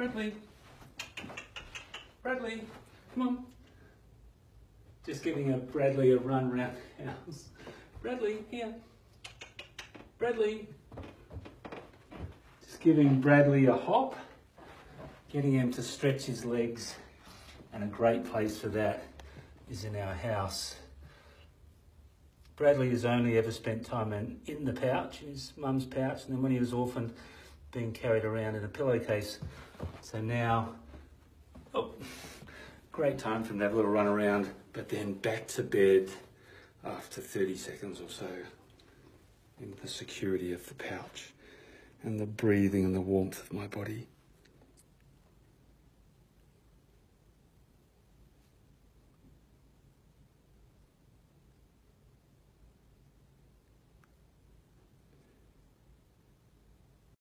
Bradley. Bradley, come on. Just giving Bradley a run around the house. Bradley, here. Bradley. Just giving Bradley a hop, getting him to stretch his legs, and a great place for that is in our house. Bradley has only ever spent time in the pouch, in his mum's pouch, and then when he was orphaned, being carried around in a pillowcase. So now, great time for him to have a little run around, but then back to bed after 30 seconds or so in the security of the pouch and the breathing and the warmth of my body.